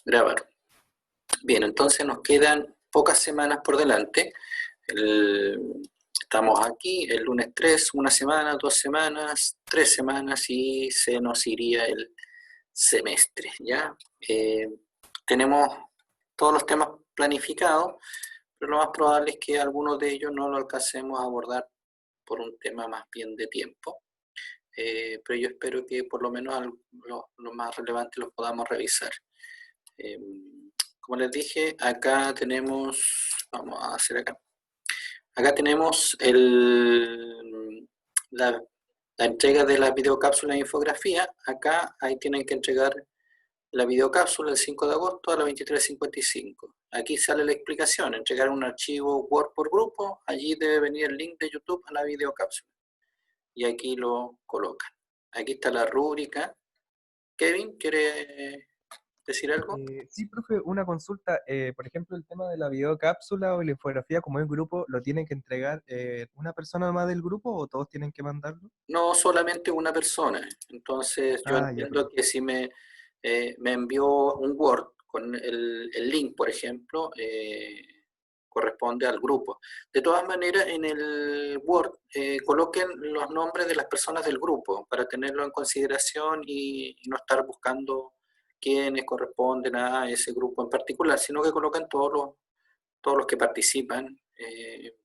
Grabar. Bien, entonces nos quedan pocas semanas por delante. Estamos aquí el lunes 3, una semana, 2 semanas, 3 semanas y se nos iría el semestre, ¿ya? Tenemos todos los temas planificados, pero lo más probable es que algunos de ellos no lo alcancemos a abordar por un tema más bien de tiempo. Pero yo espero que por lo menos lo más relevante los podamos revisar. Como les dije, acá tenemos, vamos a hacer acá tenemos la entrega de las videocápsulas de infografía. Acá ahí tienen que entregar la videocápsula el 5 de agosto a las 23:55. Aquí sale la explicación, entregar un archivo Word por grupo, allí debe venir el link de YouTube a la videocápsula. Y aquí lo colocan. Aquí está la rúbrica. Kevin, ¿quiere decir algo? Sí, profe, una consulta. Por ejemplo, el tema de la videocápsula o la infografía, como es grupo, ¿lo tienen que entregar una persona más del grupo o todos tienen que mandarlo? No solamente una persona. Entonces yo Ah, ya, entiendo perfecto. que si me envió un Word con el link, por ejemplo, corresponde al grupo. De todas maneras, en el Word coloquen los nombres de las personas del grupo para tenerlo en consideración y no estar buscando quiénes corresponden a ese grupo en particular, sino que colocan todos los que participan.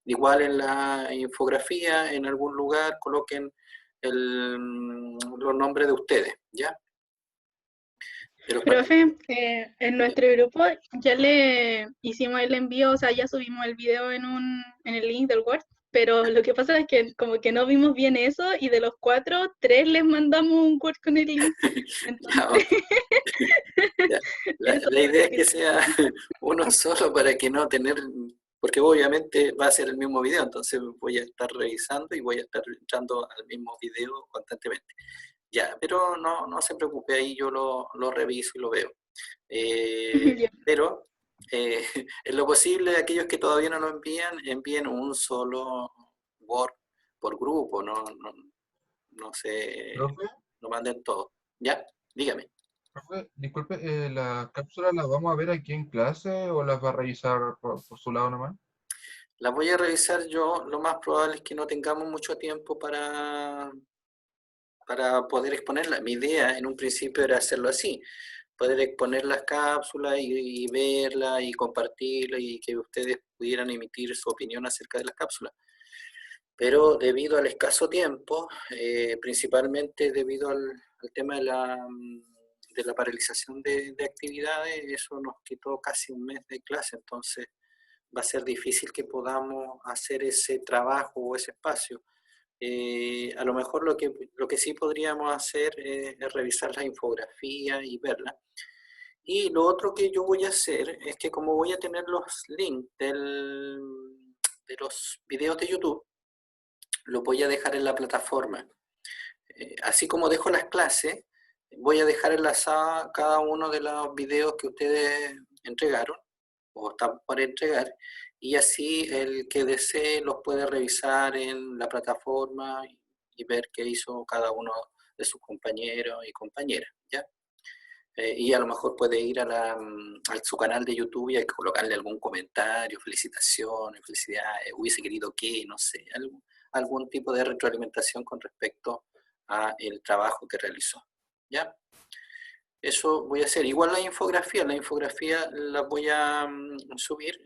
Igual en la infografía, en algún lugar, coloquen los nombres de ustedes, ¿ya? De los Profe, en nuestro grupo ya le hicimos el envío, o sea, ya subimos el video en el link del Word, pero lo que pasa es que como que no vimos bien eso y de los 4, 3 les mandamos un Word con el link. Ya, Entonces, ya. eso La idea es que quería sea decir. uno solo para que no tener, porque obviamente va a ser el mismo video, entonces voy a estar revisando y voy a estar entrando al mismo video constantemente. Ya, pero no se preocupe, ahí yo lo reviso y lo veo. Ya. Pero en lo posible, aquellos que todavía no lo envíen un solo Word por grupo, no se Profe, lo manden todo. ¿Ya? Dígame. profe, disculpe, ¿la cápsula la vamos a ver aquí en clase o las va a revisar por su lado nomás? La voy a revisar yo. Lo más probable es que no tengamos mucho tiempo para poder exponerla. Mi idea en un principio era hacerlo así, poder exponer las cápsulas y verla y compartirla y que ustedes pudieran emitir su opinión acerca de las cápsulas. Pero debido al escaso tiempo, principalmente debido al tema de la paralización de actividades, eso nos quitó casi un mes de clase, entonces va a ser difícil que podamos hacer ese trabajo o ese espacio. A lo mejor lo que sí podríamos hacer es revisar la infografía y verla. Y lo otro que yo voy a hacer es que como voy a tener los links de los videos de YouTube, lo voy a dejar en la plataforma. Así como dejo las clases, voy a dejar enlazada cada uno de los videos que ustedes entregaron o están por entregar, y así el que desee los puede revisar en la plataforma y ver qué hizo cada uno de sus compañeros y compañeras, ¿ya? Y a lo mejor puede ir a su canal de YouTube y hay que colocarle algún comentario, felicitaciones, felicidades, hubiese querido que, no sé, algún tipo de retroalimentación con respecto a el trabajo que realizó, ¿ya? Eso voy a hacer. Igual la infografía la voy a subir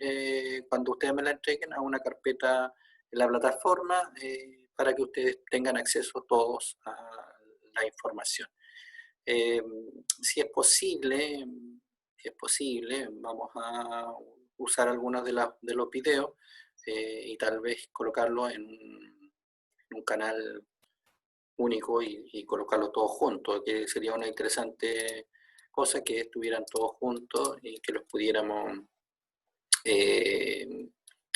cuando ustedes me la entreguen a una carpeta en la plataforma para que ustedes tengan acceso todos a la información. Eh, si es posible, vamos a usar algunos de los videos y tal vez colocarlo en un canal único y colocarlo todos juntos, que sería una interesante cosa que estuvieran todos juntos y que los pudiéramos, que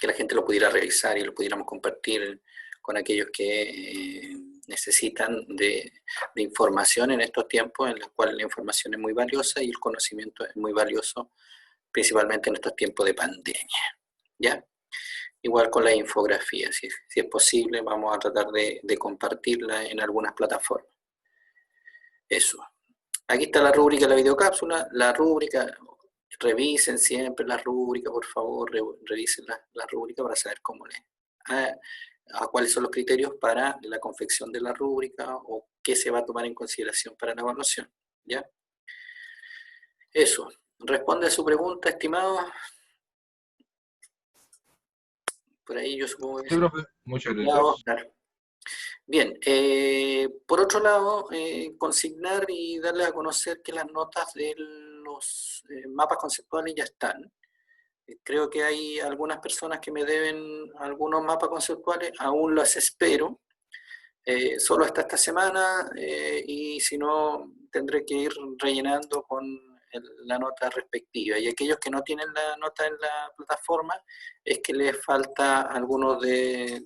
la gente lo pudiera revisar y lo pudiéramos compartir con aquellos que necesitan de información en estos tiempos en los cuales la información es muy valiosa y el conocimiento es muy valioso, principalmente en estos tiempos de pandemia, ¿ya? Igual con la infografía, si es posible, vamos a tratar de compartirla en algunas plataformas. Eso. Aquí está la rúbrica de la videocápsula. La rúbrica, revisen siempre las rúbricas, por favor, revisen las rúbricas para saber cómo a cuáles son los criterios para la confección de la rúbrica o qué se va a tomar en consideración para la evaluación, ¿ya? Eso. ¿Responde a su pregunta, estimado? Por ahí yo supongo que Sí, profe, muchas claro, gracias. claro. Bien, por otro lado, consignar y darles a conocer que las notas de los mapas conceptuales ya están. Creo que hay algunas personas que me deben algunos mapas conceptuales, aún los espero, solo hasta esta semana, y si no, tendré que ir rellenando con la nota respectiva. Y aquellos que no tienen la nota en la plataforma, es que les falta algunos de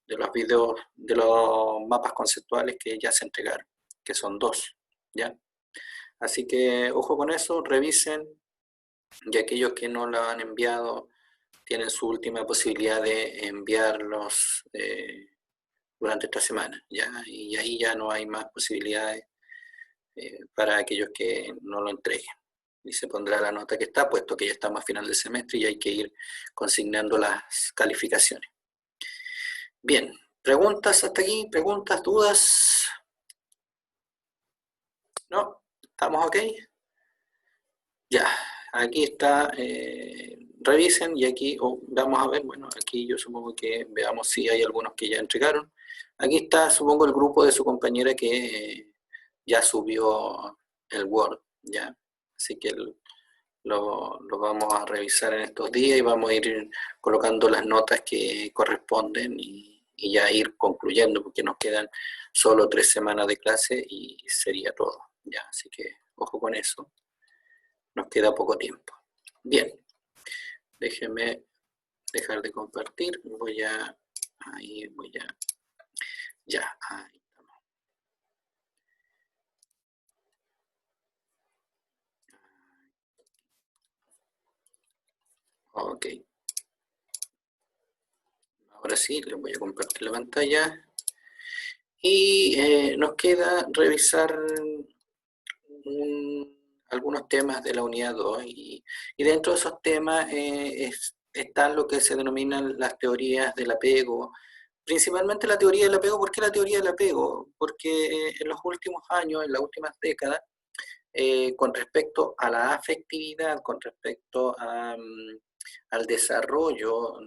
los videos, de los mapas conceptuales que ya se entregaron, que son 2, ¿ya? Así que ojo con eso, revisen, y aquellos que no lo han enviado tienen su última posibilidad de enviarlos durante esta semana, ¿ya? Y ahí ya no hay más posibilidades para aquellos que no lo entreguen. Y se pondrá la nota que está, puesto que ya estamos a final del semestre y hay que ir consignando las calificaciones. Bien, ¿preguntas hasta aquí? ¿Preguntas, dudas? ¿No? ¿Estamos ok? Ya, aquí está, revisen y aquí vamos a ver, bueno, aquí yo supongo que veamos si hay algunos que ya entregaron. Aquí está, supongo, el grupo de su compañera que ya subió el Word, ¿ya? Así que lo vamos a revisar en estos días y vamos a ir colocando las notas que corresponden y ya ir concluyendo, porque nos quedan solo 3 semanas de clase y sería todo, ¿ya? Así que ojo con eso. Nos queda poco tiempo. Bien, déjenme dejar de compartir. Ahí voy a, ya, ahí estamos. Ok. Ahora sí, les voy a compartir la pantalla. Y nos queda revisar algunos temas de la unidad 2 y dentro de esos temas están lo que se denominan las teorías del apego, principalmente la teoría del apego. ¿Por qué la teoría del apego? Porque en los últimos años, en las últimas décadas, con respecto a la afectividad, con respecto al desarrollo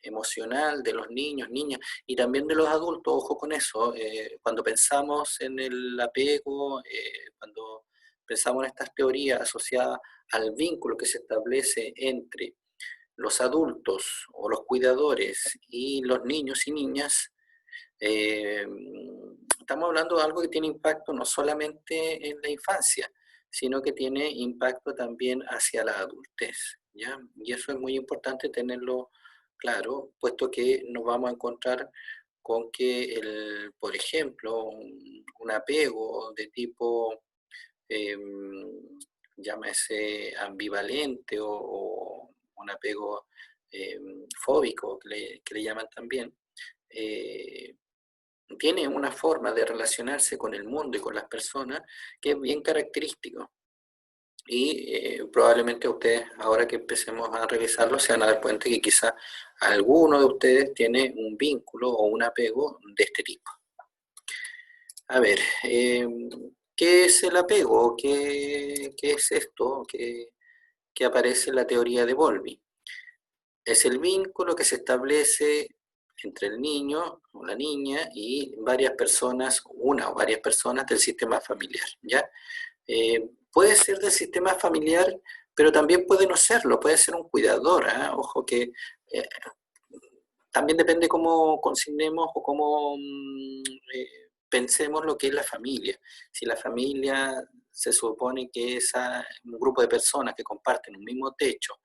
emocional de los niños, niñas y también de los adultos, ojo con eso, cuando pensamos en el apego, cuando pensamos en estas teorías asociadas al vínculo que se establece entre los adultos o los cuidadores y los niños y niñas, estamos hablando de algo que tiene impacto no solamente en la infancia, sino que tiene impacto también hacia la adultez, ¿ya? Y eso es muy importante tenerlo claro, puesto que nos vamos a encontrar con que, por ejemplo, un apego de tipo, llámese ambivalente o un apego fóbico, que le llaman también, tiene una forma de relacionarse con el mundo y con las personas que es bien característico. Y probablemente ustedes, ahora que empecemos a revisarlo, se van a dar cuenta que quizá alguno de ustedes tiene un vínculo o un apego de este tipo. A ver, ¿qué es el apego? ¿Qué es esto que aparece en la teoría de Bowlby? Es el vínculo que se establece entre el niño o la niña y varias personas, una o varias personas del sistema familiar, ¿ya? Puede ser del sistema familiar, pero también puede no serlo, puede ser un cuidador, ¿eh? Ojo que también depende cómo consignemos o cómo pensemos lo que es la familia. Si la familia se supone que es un grupo de personas que comparten un mismo techo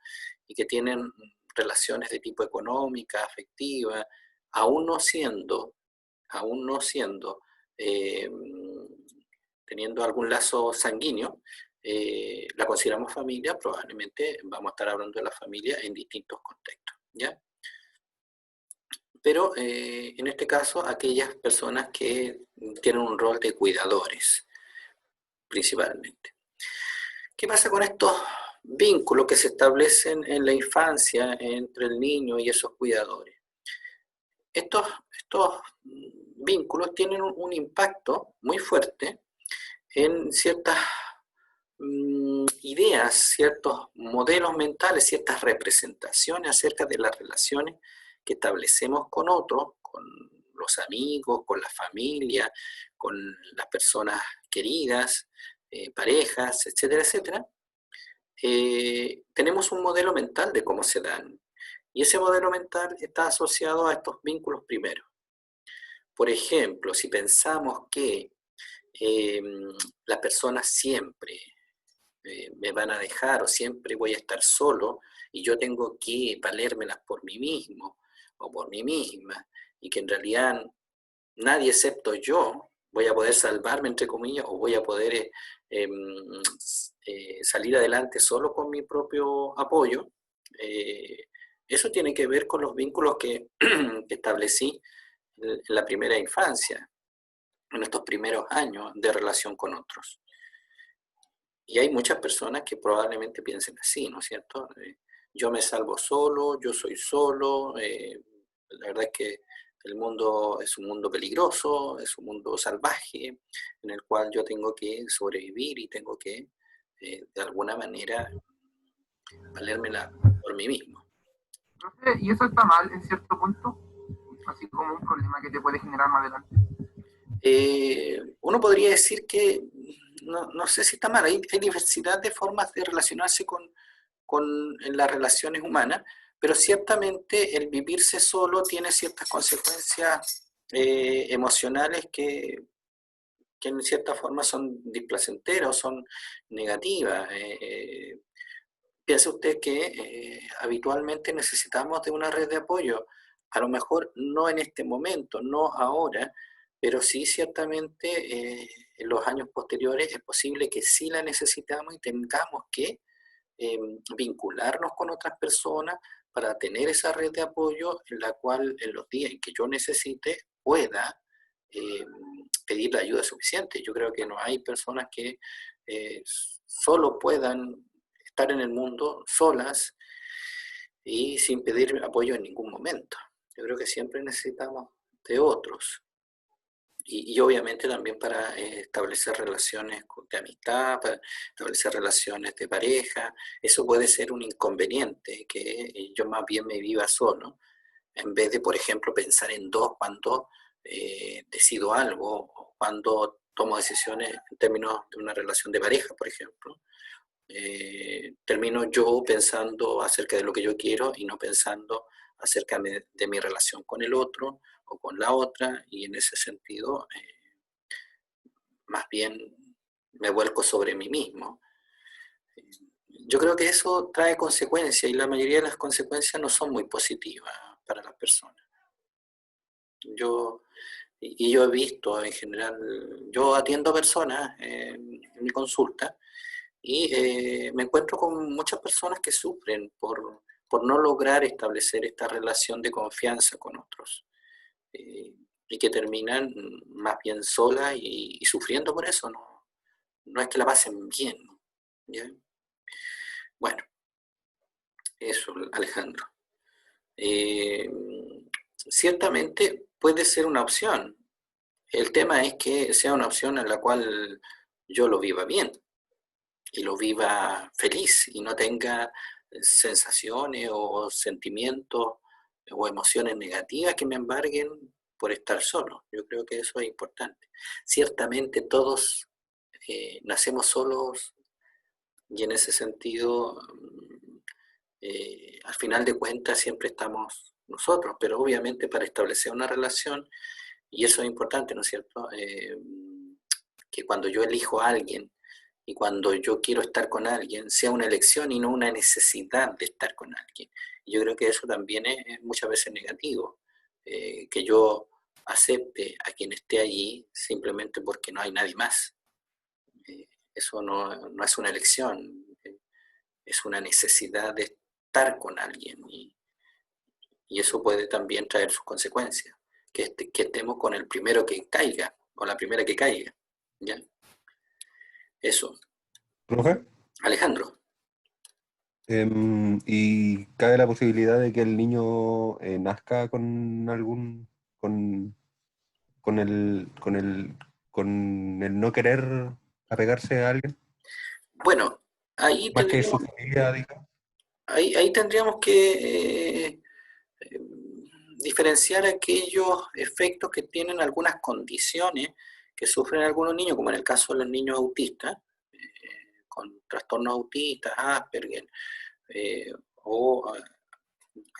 y que tienen relaciones de tipo económica, afectiva, aún no siendo, teniendo algún lazo sanguíneo, la consideramos familia, probablemente vamos a estar hablando de la familia en distintos contextos, ¿ya? Pero en este caso, aquellas personas que tienen un rol de cuidadores, principalmente. ¿Qué pasa con estos vínculos que se establecen en la infancia entre el niño y esos cuidadores. Estos vínculos tienen un impacto muy fuerte en ciertas ideas, ciertos modelos mentales, ciertas representaciones acerca de las relaciones que establecemos con otros, con los amigos, con la familia, con las personas queridas, parejas, etcétera, etcétera. Tenemos un modelo mental de cómo se dan. Y ese modelo mental está asociado a estos vínculos primeros. Por ejemplo, si pensamos que las personas siempre me van a dejar o siempre voy a estar solo y yo tengo que valérmelas por mí mismo o por mí misma y que en realidad nadie excepto yo voy a poder salvarme, entre comillas, o voy a poder salir adelante solo con mi propio apoyo, eso tiene que ver con los vínculos que establecí en la primera infancia, en estos primeros años de relación con otros. Y hay muchas personas que probablemente piensen así, ¿no es cierto? Yo me salvo solo, yo soy solo, la verdad es que el mundo es un mundo peligroso, es un mundo salvaje, en el cual yo tengo que sobrevivir y tengo que, de alguna manera, valérmela por mí mismo. Profe, ¿y eso está mal en cierto punto? Así como un problema que te puede generar más adelante. Uno podría decir que, no sé si está mal, hay diversidad de formas de relacionarse en las relaciones humanas, pero ciertamente el vivirse solo tiene ciertas consecuencias emocionales que en cierta forma son displacenteras o son negativas. Piense usted que habitualmente necesitamos de una red de apoyo, a lo mejor no en este momento, no ahora, pero sí ciertamente en los años posteriores es posible que sí la necesitamos y tengamos que vincularnos con otras personas para tener esa red de apoyo en la cual en los días en que yo necesite pueda pedir la ayuda suficiente. Yo creo que no hay personas que solo puedan estar en el mundo solas y sin pedir apoyo en ningún momento. Yo creo que siempre necesitamos de otros. Y obviamente también para establecer relaciones de amistad, para establecer relaciones de pareja. Eso puede ser un inconveniente, que yo más bien me viva solo, en vez de, por ejemplo, pensar en dos cuando decido algo, o cuando tomo decisiones en términos de una relación de pareja, por ejemplo. Termino yo pensando acerca de lo que yo quiero y no pensando acerca de mi relación con el otro o con la otra, y en ese sentido más bien me vuelco sobre mí mismo. Yo creo que eso trae consecuencias y la mayoría de las consecuencias no son muy positivas para las personas. Yo he visto en general, yo atiendo a personas en mi consulta y me encuentro con muchas personas que sufren por no lograr establecer esta relación de confianza con otros. Y que terminan más bien solas y sufriendo por eso, no es que la pasen bien, ¿ya? Bueno, eso, Alejandro. Ciertamente puede ser una opción. El tema es que sea una opción en la cual yo lo viva bien y lo viva feliz y no tenga sensaciones o sentimientos o emociones negativas que me embarguen por estar solo. Yo creo que eso es importante. Ciertamente todos nacemos solos y en ese sentido, al final de cuentas siempre estamos nosotros, pero obviamente para establecer una relación, y eso es importante, ¿no es cierto? Que cuando yo elijo a alguien y cuando yo quiero estar con alguien, sea una elección y no una necesidad de estar con alguien. Y yo creo que eso también es muchas veces negativo, que yo acepte a quien esté allí simplemente porque no hay nadie más. Eso no es una elección, es una necesidad de estar con alguien y eso puede también traer sus consecuencias, que estemos con el primero que caiga o la primera que caiga, ¿ya? Eso. ¿Profe? Alejandro. Y cabe la posibilidad de que el niño nazca con con el no querer apegarse a alguien, Bueno, ahí más que su tendríamos, familia, digamos. ahí tendríamos que eh, diferenciar aquellos efectos que tienen algunas condiciones que sufren algunos niños, como en el caso de los niños autistas, con trastornos autistas, Asperger, eh, o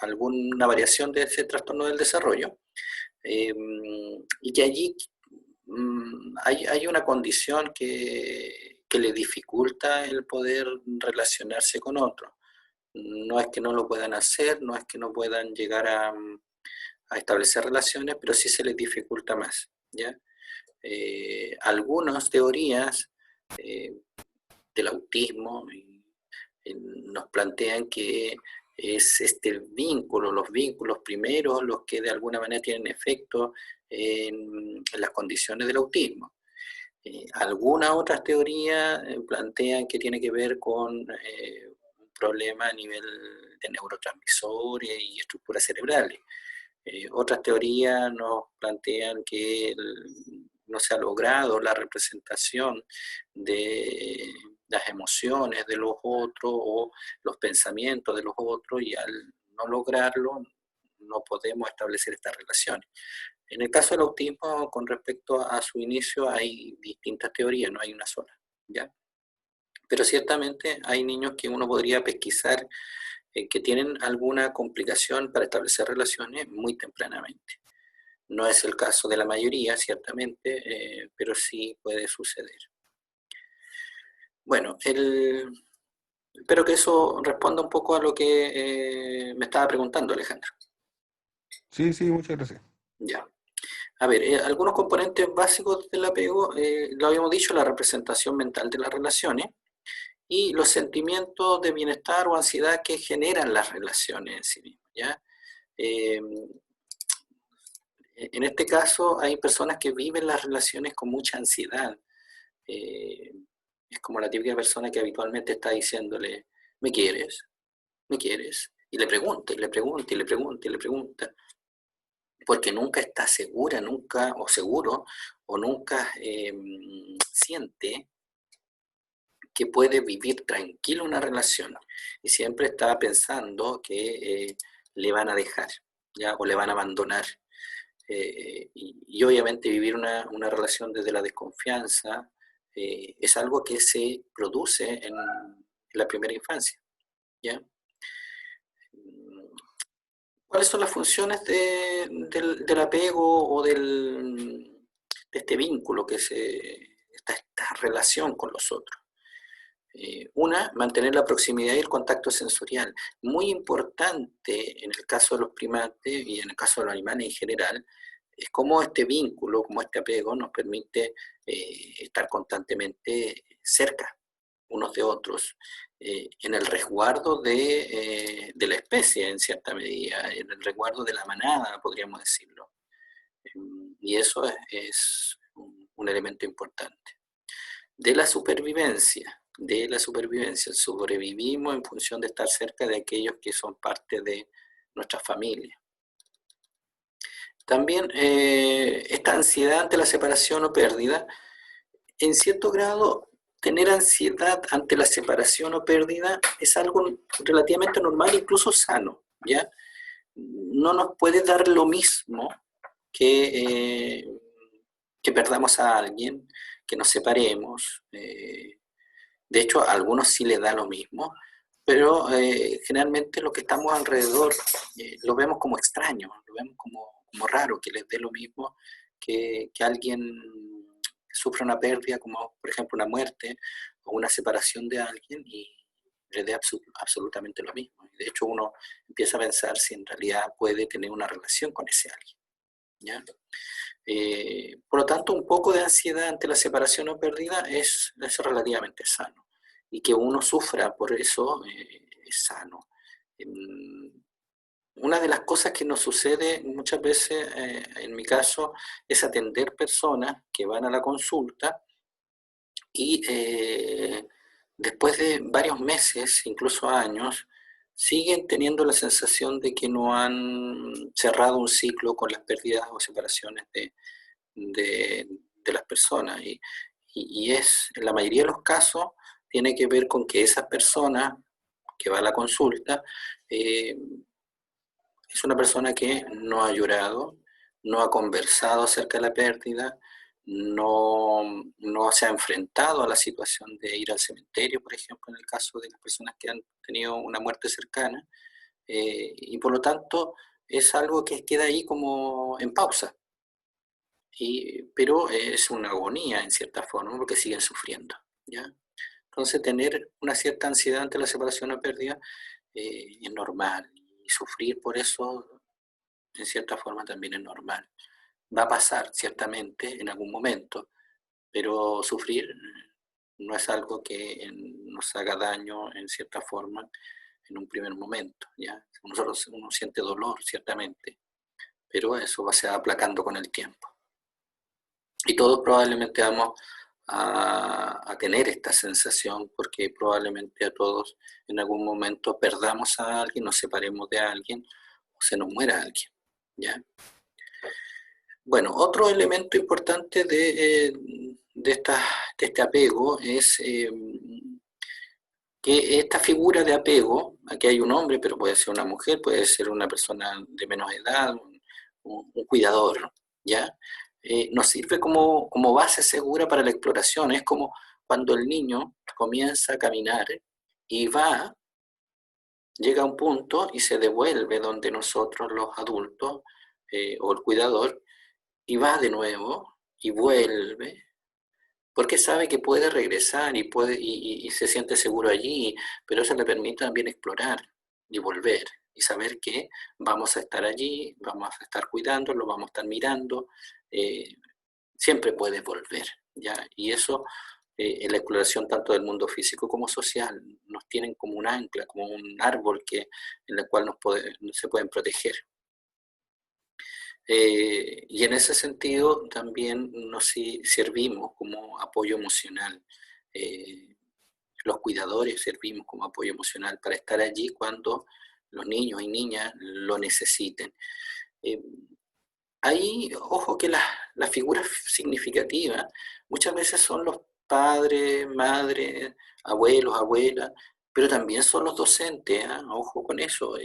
alguna variación de ese trastorno del desarrollo, y que allí hay una condición que le dificulta el poder relacionarse con otros. No es que no lo puedan hacer, no es que no puedan llegar a establecer relaciones, pero sí se les dificulta más, ¿ya? Algunas teorías del autismo nos plantean que es este vínculo, los vínculos primeros los que de alguna manera tienen efecto en las condiciones del autismo. Algunas otras teorías plantean que tiene que ver con un problema a nivel de neurotransmisores y estructuras cerebrales. Otras teorías nos plantean que no se ha logrado la representación de las emociones de los otros o los pensamientos de los otros, y al no lograrlo no podemos establecer estas relaciones. En el caso del autismo, con respecto a su inicio, hay distintas teorías, no hay una sola, ¿ya? Pero ciertamente hay niños que uno podría pesquisar que tienen alguna complicación para establecer relaciones muy tempranamente. No es el caso de la mayoría, ciertamente, pero sí puede suceder. Bueno, espero que eso responda un poco a lo que me estaba preguntando, Alejandro. Sí, sí, muchas gracias. Ya. A ver, algunos componentes básicos del apego, lo habíamos dicho, la representación mental de las relaciones y los sentimientos de bienestar o ansiedad que generan las relaciones en sí mismas, ¿ya? En este caso hay personas que viven las relaciones con mucha ansiedad. Es como la típica persona que habitualmente está diciéndole, ¿me quieres? ¿Me quieres? Y le pregunta, y le pregunta, y le pregunta, y le pregunta, porque nunca está segura, nunca, o seguro, o nunca siente que puede vivir tranquilo una relación. Y siempre está pensando que le van a dejar, ¿ya? O le van a abandonar. Y obviamente vivir una relación desde la desconfianza es algo que se produce en la primera infancia, ¿ya? ¿Cuáles son las funciones del apego o de este vínculo, esta relación con los otros? Una, mantener la proximidad y el contacto sensorial. Muy importante en el caso de los primates y en el caso de los animales en general, es cómo este vínculo, como este apego nos permite estar constantemente cerca unos de otros, en el resguardo de la especie en cierta medida, en el resguardo de la manada, podríamos decirlo. Y eso es un elemento importante. De la supervivencia, sobrevivimos en función de estar cerca de aquellos que son parte de nuestra familia. También esta ansiedad ante la separación o pérdida, en cierto grado, tener ansiedad ante la separación o pérdida es algo relativamente normal, incluso sano, ¿ya? No nos puede dar lo mismo que perdamos a alguien, que nos separemos. De hecho, a algunos sí les da lo mismo, pero generalmente los que estamos alrededor lo vemos como extraño, lo vemos como raro que les dé lo mismo que alguien sufra una pérdida, como por ejemplo una muerte o una separación de alguien, y le dé absolutamente lo mismo. De hecho, uno empieza a pensar si en realidad puede tener una relación con ese alguien, ¿ya? Por lo tanto, un poco de ansiedad ante la separación o pérdida es relativamente sano. Y que uno sufra por eso es sano. Una de las cosas que nos sucede muchas veces, en mi caso, es atender personas que van a la consulta y después de varios meses, incluso años, siguen teniendo la sensación de que no han cerrado un ciclo con las pérdidas o separaciones de las personas. Y es, en la mayoría de los casos, tiene que ver con que esa persona que va a la consulta es una persona que no ha llorado, no ha conversado acerca de la pérdida, no se ha enfrentado a la situación de ir al cementerio, por ejemplo, en el caso de las personas que han tenido una muerte cercana, y por lo tanto es algo que queda ahí como en pausa. Pero es una agonía en cierta forma, porque siguen sufriendo, ¿ya? Entonces tener una cierta ansiedad ante la separación o pérdida es normal, y sufrir por eso en cierta forma también es normal. Va a pasar ciertamente en algún momento, pero sufrir no es algo que nos haga daño en cierta forma en un primer momento, ¿ya? Uno siente dolor ciertamente, pero eso se va aplacando con el tiempo. Y todos probablemente vamos a tener esta sensación, porque probablemente a todos en algún momento perdamos a alguien, nos separemos de alguien o se nos muera alguien, ¿ya? Bueno, otro elemento importante de este apego es que esta figura de apego, aquí hay un hombre, pero puede ser una mujer, puede ser una persona de menos edad, un cuidador, ¿ya? Nos sirve como base segura para la exploración. Es como cuando el niño comienza a caminar y llega a un punto y se devuelve donde nosotros los adultos o el cuidador, y va de nuevo y vuelve, porque sabe que puede regresar y se siente seguro allí, pero eso le permite también explorar y volver y saber que vamos a estar allí, vamos a estar cuidando, lo vamos a estar mirando, siempre puede volver, ¿ya? Y eso en la exploración tanto del mundo físico como social nos tienen como un ancla, como un árbol en el cual se pueden proteger. Y en ese sentido también nos servimos como apoyo emocional. Los cuidadores servimos como apoyo emocional para estar allí cuando los niños y niñas lo necesiten. Ahí, ojo que las figuras significativas muchas veces son los padres, madres, abuelos, abuelas, pero también son los docentes, ¿eh? Ojo con eso.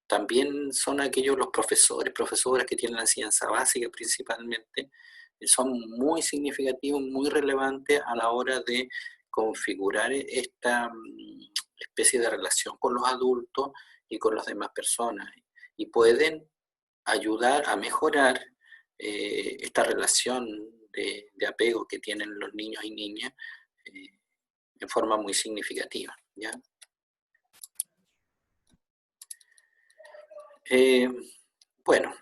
También son aquellos los profesores, profesoras que tienen la enseñanza básica principalmente, son muy significativos, muy relevantes a la hora de configurar esta especie de relación con los adultos y con las demás personas. Y pueden ayudar a mejorar esta relación de apego que tienen los niños y niñas en forma muy significativa, ¿ya? Bueno,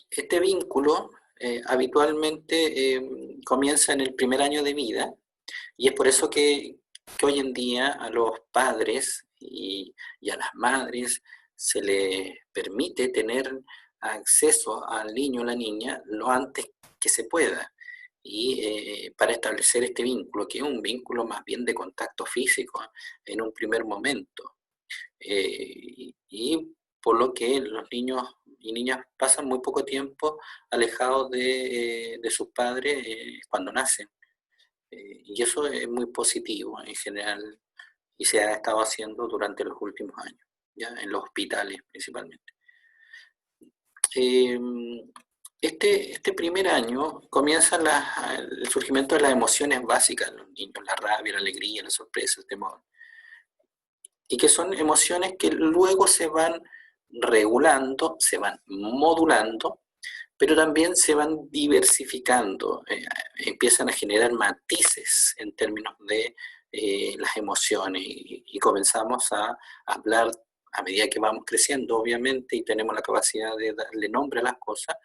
este vínculo habitualmente comienza en el primer año de vida, y es por eso que hoy en día a los padres y a las madres se les permite tener acceso al niño o la niña lo antes que se pueda, y para establecer este vínculo, que es un vínculo más bien de contacto físico en un primer momento. Y por lo que los niños y niñas pasan muy poco tiempo alejados de sus padres cuando nacen. Y eso es muy positivo en general, y se ha estado haciendo durante los últimos años, ¿ya? En los hospitales principalmente. Este primer año comienza el surgimiento de las emociones básicas de los niños, la rabia, la alegría, la sorpresa, el temor, y que son emociones que luego se van regulando, se van modulando, pero también se van diversificando, empiezan a generar matices en términos de las emociones, y comenzamos a hablar a medida que vamos creciendo, obviamente, y tenemos la capacidad de darle nombre a las cosas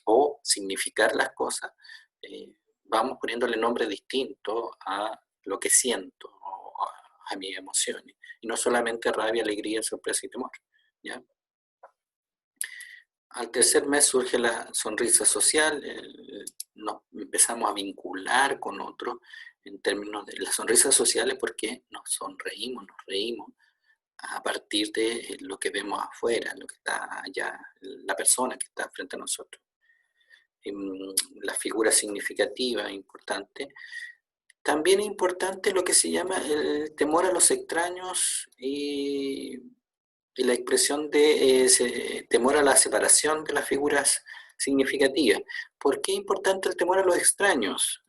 o significar las cosas, vamos poniéndole nombres distintos a lo que siento o a mis emociones, y no solamente rabia, alegría, sorpresa y temor, ¿ya? Al tercer mes surge la sonrisa social, nos empezamos a vincular con otros en términos de las sonrisas sociales porque nos sonreímos, nos reímos a partir de lo que vemos afuera, lo que está allá, la persona que está frente a nosotros. La figura significativa, importante. También es importante lo que se llama el temor a los extraños y la expresión de temor a la separación de las figuras significativas. ¿Por qué es importante el temor a los extraños?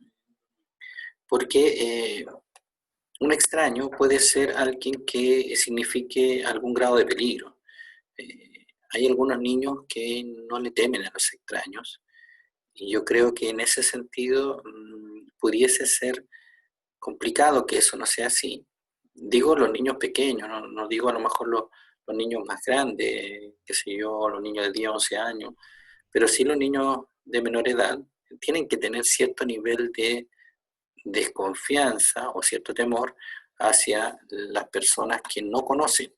Porque un extraño puede ser alguien que signifique algún grado de peligro. Hay algunos niños que no le temen a los extraños, y yo creo que en ese sentido pudiese ser complicado que eso no sea así. Digo los niños pequeños, no digo a lo mejor los niños más grandes, qué sé yo, los niños de 10, 11 años, pero sí los niños de menor edad tienen que tener cierto nivel de desconfianza o cierto temor hacia las personas que no conocen.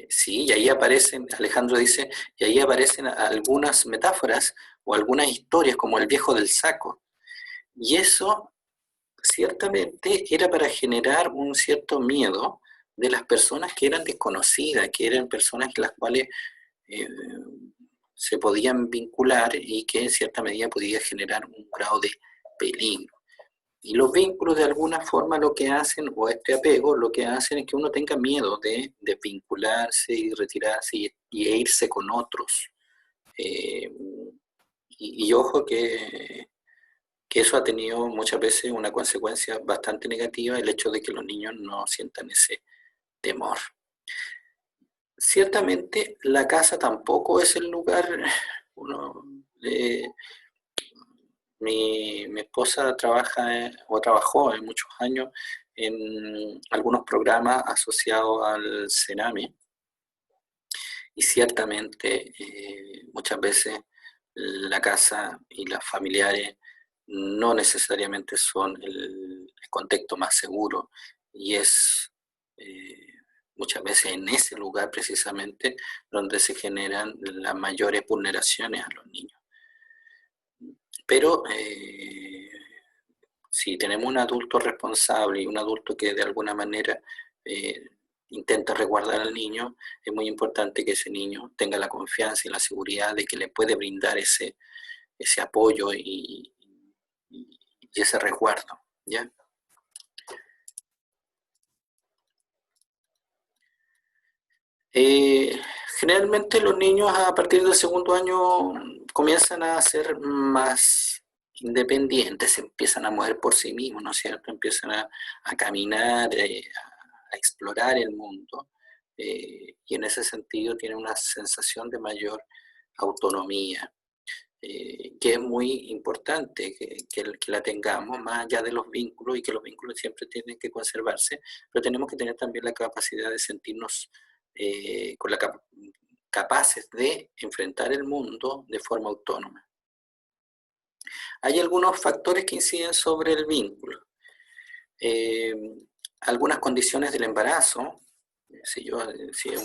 Sí, y ahí aparecen, Alejandro dice, y ahí aparecen algunas metáforas o algunas historias como el viejo del saco. Y eso ciertamente era para generar un cierto miedo de las personas que eran desconocidas, que eran personas en las cuales se podían vincular y que en cierta medida podía generar un grado de peligro. Y los vínculos de alguna forma lo que hacen, o este apego, lo que hacen es que uno tenga miedo de vincularse y retirarse e irse con otros. Y ojo que eso ha tenido muchas veces una consecuencia bastante negativa, el hecho de que los niños no sientan ese temor. Ciertamente la casa tampoco es el lugar, mi esposa trabaja o trabajó en muchos años en algunos programas asociados al Sename, y ciertamente muchas veces la casa y los familiares no necesariamente son el contexto más seguro, y es muchas veces en ese lugar precisamente donde se generan las mayores vulneraciones a los niños. Pero si tenemos un adulto responsable y un adulto que de alguna manera intenta resguardar al niño, es muy importante que ese niño tenga la confianza y la seguridad de que le puede brindar ese apoyo y ese resguardo, ¿ya? Generalmente los niños a partir del segundo año comienzan a ser más independientes, se empiezan a mover por sí mismos, ¿no es cierto? Empiezan a caminar, a explorar el mundo, y en ese sentido tienen una sensación de mayor autonomía, que es muy importante que la tengamos, más allá de los vínculos, y que los vínculos siempre tienen que conservarse, pero tenemos que tener también la capacidad de sentirnos capaces de enfrentar el mundo de forma autónoma. Hay algunos factores que inciden sobre el vínculo. Algunas condiciones del embarazo, si es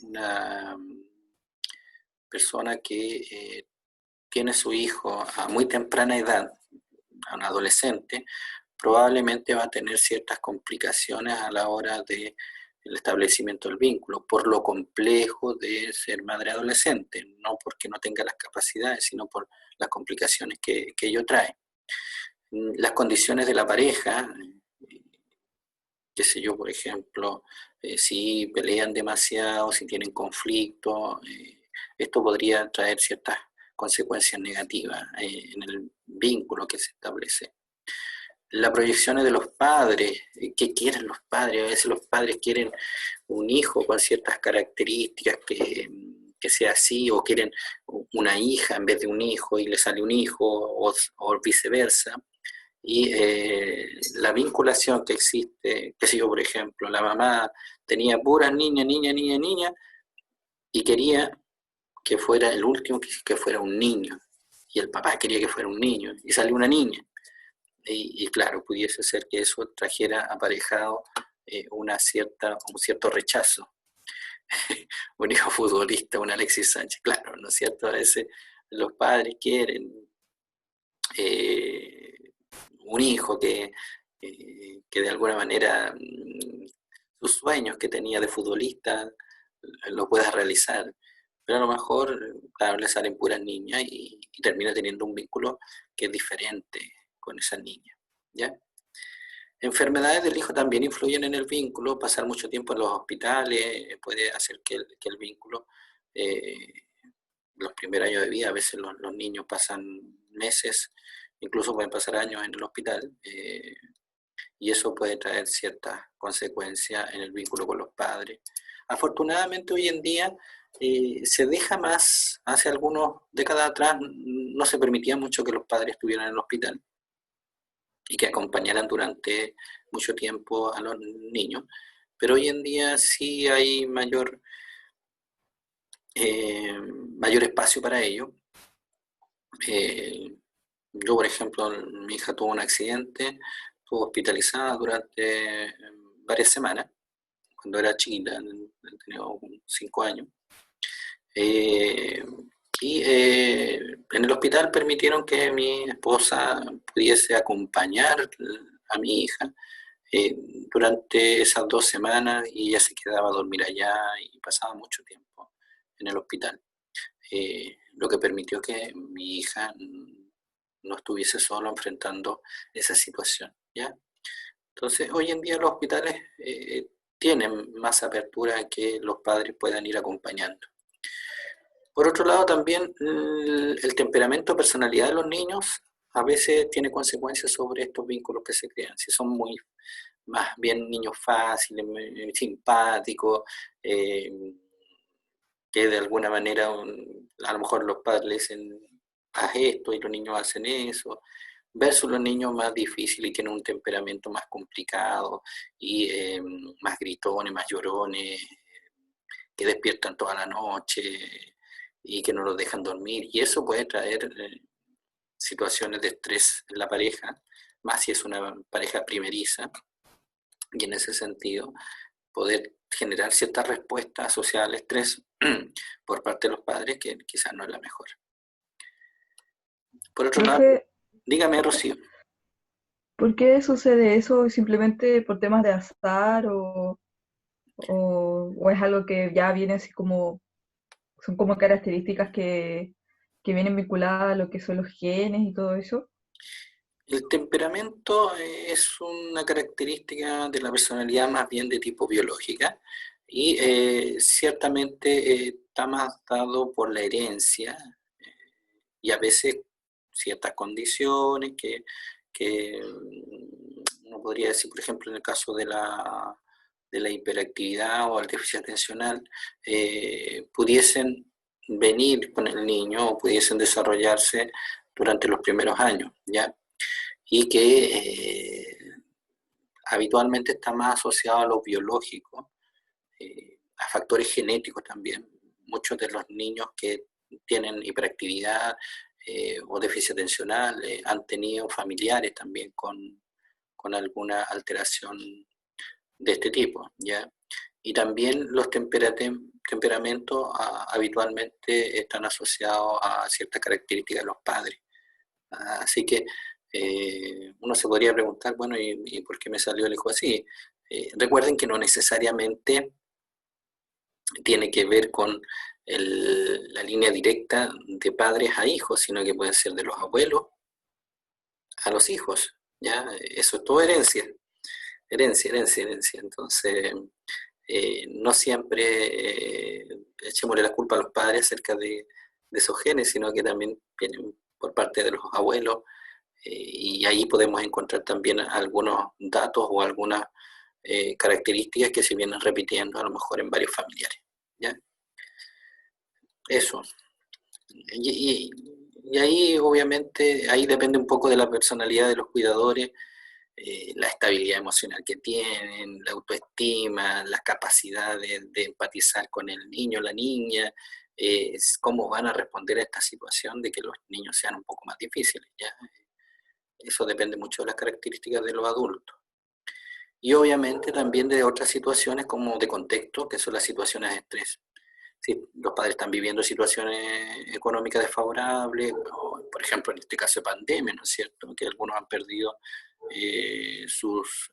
una persona que tiene su hijo a muy temprana edad, a un adolescente, probablemente va a tener ciertas complicaciones a la hora de el establecimiento del vínculo, por lo complejo de ser madre adolescente, no porque no tenga las capacidades, sino por las complicaciones que ello trae. Las condiciones de la pareja, qué sé yo, por ejemplo, si pelean demasiado, si tienen conflicto, esto podría traer ciertas consecuencias negativas en el vínculo que se establece. Las proyecciones de los padres, ¿qué quieren los padres? A veces los padres quieren un hijo con ciertas características que sea así, o quieren una hija en vez de un hijo y le sale un hijo, o viceversa. Y la vinculación que existe, qué sé yo, por ejemplo, la mamá tenía puras niña, y quería que fuera el último, que fuera un niño, y el papá quería que fuera un niño, y salió una niña. Y claro, pudiese ser que eso trajera aparejado un cierto rechazo. un hijo futbolista, un Alexis Sánchez. Claro, ¿no es cierto? A veces los padres quieren un hijo que de alguna manera sus sueños que tenía de futbolista lo pueda realizar. Pero a lo mejor, claro, le salen puras niñas y termina teniendo un vínculo que es diferente con esa niña, ¿ya? Enfermedades del hijo también influyen en el vínculo. Pasar mucho tiempo en los hospitales puede hacer que el vínculo, los primeros años de vida, a veces los niños pasan meses, incluso pueden pasar años en el hospital, y eso puede traer ciertas consecuencias en el vínculo con los padres. Afortunadamente hoy en día se deja más, hace algunas décadas atrás no se permitía mucho que los padres estuvieran en el hospital y que acompañaran durante mucho tiempo a los niños, pero hoy en día sí hay mayor espacio para ello. Yo, por ejemplo, mi hija tuvo un accidente, estuvo hospitalizada durante varias semanas, cuando era chiquita, tenía 5 años. En el hospital permitieron que mi esposa pudiese acompañar a mi hija durante esas 2 semanas, y ella se quedaba a dormir allá y pasaba mucho tiempo en el hospital. Lo que permitió que mi hija no estuviese solo enfrentando esa situación, ¿ya? Entonces, hoy en día los hospitales tienen más apertura a que los padres puedan ir acompañando. Por otro lado, también el temperamento, personalidad de los niños a veces tiene consecuencias sobre estos vínculos que se crean. Si son más bien niños fáciles, simpáticos, que de alguna manera a lo mejor los padres le dicen haz esto y los niños hacen eso, versus los niños más difíciles y tienen un temperamento más complicado y más gritones, más llorones, que despiertan toda la noche y que no los dejan dormir, y eso puede traer situaciones de estrés en la pareja, más si es una pareja primeriza, y en ese sentido poder generar ciertas respuestas asociadas al estrés por parte de los padres que quizás no es la mejor. Por otro lado, dígame, Rocío. ¿Por qué sucede eso? ¿Simplemente por temas de azar o es algo que ya viene así como, son como características que vienen vinculadas a lo que son los genes y todo eso? El temperamento es una característica de la personalidad más bien de tipo biológica y ciertamente está más dado por la herencia y a veces ciertas condiciones que uno podría decir, por ejemplo, en el caso de la hiperactividad o el déficit atencional, pudiesen venir con el niño o pudiesen desarrollarse durante los primeros años, ¿ya? Y que habitualmente está más asociado a lo biológico, a factores genéticos también. Muchos de los niños que tienen hiperactividad o déficit atencional han tenido familiares también con alguna alteración de este tipo, ¿ya? Y también los temperamentos habitualmente están asociados a ciertas características de los padres. Así que uno se podría preguntar, bueno, ¿y por qué me salió el hijo así? Recuerden que no necesariamente tiene que ver con la línea directa de padres a hijos, sino que puede ser de los abuelos a los hijos, ¿ya? Eso es todo herencia. Entonces, no siempre echémosle la culpa a los padres acerca de esos genes, sino que también vienen por parte de los abuelos, y ahí podemos encontrar también algunos datos o algunas características que se vienen repitiendo a lo mejor en varios familiares, ¿ya? Eso. Y ahí obviamente, ahí depende un poco de la personalidad de los cuidadores, la estabilidad emocional que tienen, la autoestima, la capacidad de empatizar con el niño o la niña, cómo van a responder a esta situación de que los niños sean un poco más difíciles, ¿ya? Eso depende mucho de las características de los adultos. y obviamente también de otras situaciones como de contexto, que son las situaciones de estrés. Si los padres están viviendo situaciones económicas desfavorables, o, por ejemplo, en este caso de pandemia, ¿no es cierto?, que algunos han perdido sus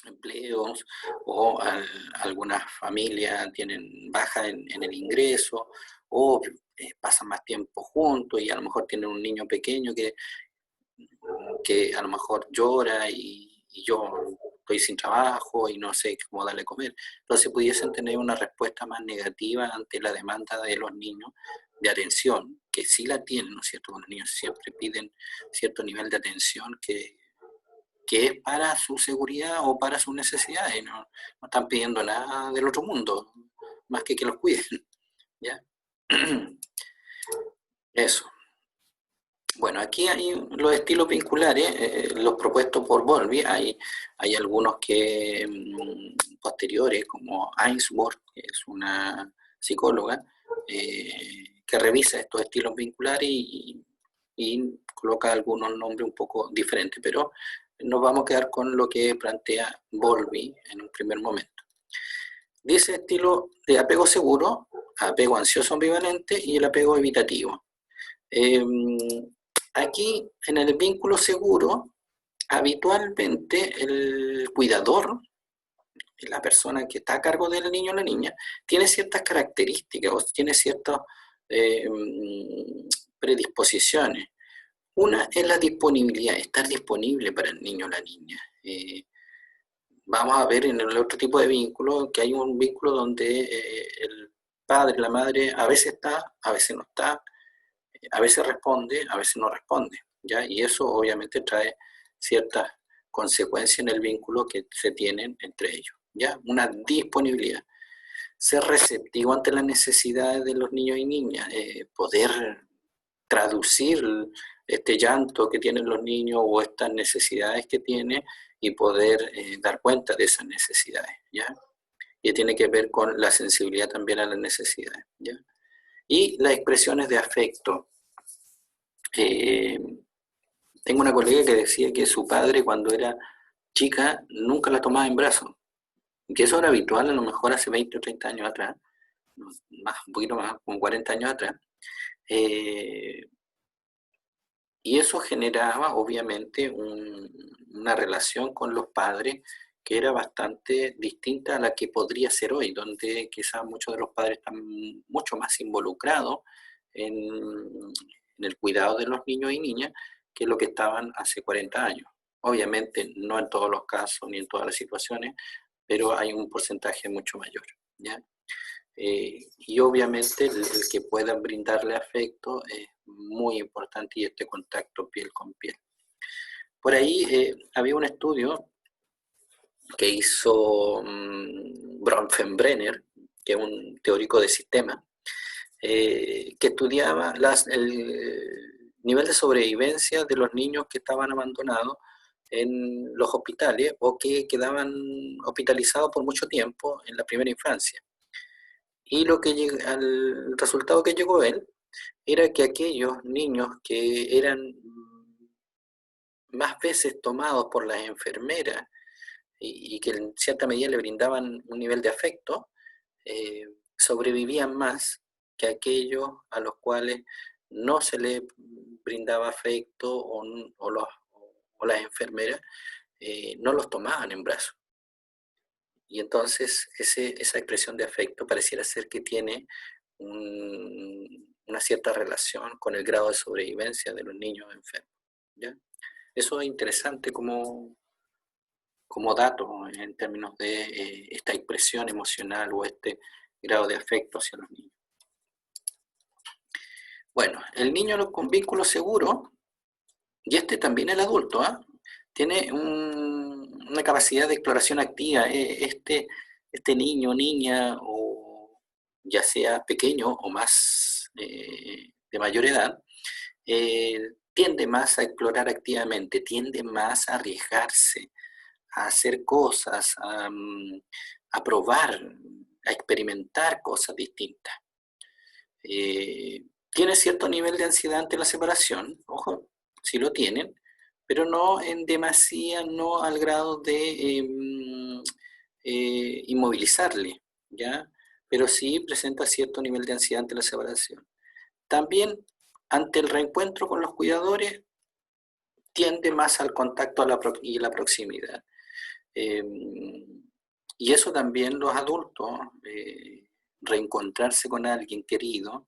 empleos, o algunas familias tienen baja en el ingreso, o pasan más tiempo juntos y a lo mejor tienen un niño pequeño que a lo mejor llora y yo estoy sin trabajo y no sé cómo darle a comer. Entonces pudiesen tener una respuesta más negativa ante la demanda de los niños de atención, que sí la tienen, ¿no es cierto? Los niños siempre piden cierto nivel de atención que es para su seguridad o para sus necesidades, no están pidiendo nada del otro mundo, más que los cuiden, ¿ya? Eso. Bueno, aquí hay los estilos vinculares, los propuestos por Bowlby. Hay algunos que posteriores, como Ainsworth, que es una psicóloga, que revisa estos estilos vinculares y coloca algunos nombres un poco diferentes, pero nos vamos a quedar con lo que plantea Bowlby en un primer momento. Dice estilo de apego seguro, apego ansioso ambivalente y el apego evitativo. Aquí, en el vínculo seguro, habitualmente el cuidador, la persona que está a cargo del niño o la niña, tiene ciertas características o tiene ciertas predisposiciones. Una es la disponibilidad, estar disponible para el niño o la niña. Vamos a ver en el otro tipo de vínculo que hay un vínculo donde el padre, la madre, a veces está, a veces no está, a veces responde, a veces no responde, ¿ya? Y eso obviamente trae ciertas consecuencias en el vínculo que se tienen entre ellos, ¿ya? Una disponibilidad. Ser receptivo ante las necesidades de los niños y niñas, poder traducir este llanto que tienen los niños o estas necesidades que tienen y poder dar cuenta de esas necesidades, ¿ya? Y tiene que ver con la sensibilidad también a las necesidades, ¿ya? Y las expresiones de afecto. Tengo una colega que decía que su padre cuando era chica nunca la tomaba en brazos, que eso era habitual a lo mejor hace 20 o 30 años atrás, un poquito más, como 40 años atrás, y eso generaba obviamente una relación con los padres que era bastante distinta a la que podría ser hoy, donde quizás muchos de los padres están mucho más involucrados en el cuidado de los niños y niñas que lo que estaban hace 40 años. Obviamente no en todos los casos ni en todas las situaciones, pero hay un porcentaje mucho mayor, ¿ya? Y obviamente el que puedan brindarle afecto es muy importante y este contacto piel con piel. Por ahí había un estudio que hizo Bronfenbrenner, que es un teórico de sistemas, que estudiaba el nivel de sobrevivencia de los niños que estaban abandonados en los hospitales o que quedaban hospitalizados por mucho tiempo en la primera infancia. Y al resultado que llegó él era que aquellos niños que eran más veces tomados por las enfermeras y que en cierta medida le brindaban un nivel de afecto, sobrevivían más que aquellos a los cuales no se les brindaba afecto o las enfermeras no los tomaban en brazos. Y entonces esa expresión de afecto pareciera ser que tiene una cierta relación con el grado de sobrevivencia de los niños enfermos, ¿ya? Eso es interesante como dato en términos de esta expresión emocional o este grado de afecto hacia los niños. Bueno, el niño con vínculo seguro, y también el adulto, tiene una capacidad de exploración activa. Este niño, niña, o ya sea pequeño o más de mayor edad, tiende más a explorar activamente, tiende más a arriesgarse, a hacer cosas, a probar, a experimentar cosas distintas. Tiene cierto nivel de ansiedad ante la separación, ojo, sí lo tienen, pero no en demasía, no al grado de inmovilizarle, ¿ya? Pero sí presenta cierto nivel de ansiedad ante la separación. También, ante el reencuentro con los cuidadores, tiende más al contacto y la proximidad. Y eso también los adultos, reencontrarse con alguien querido,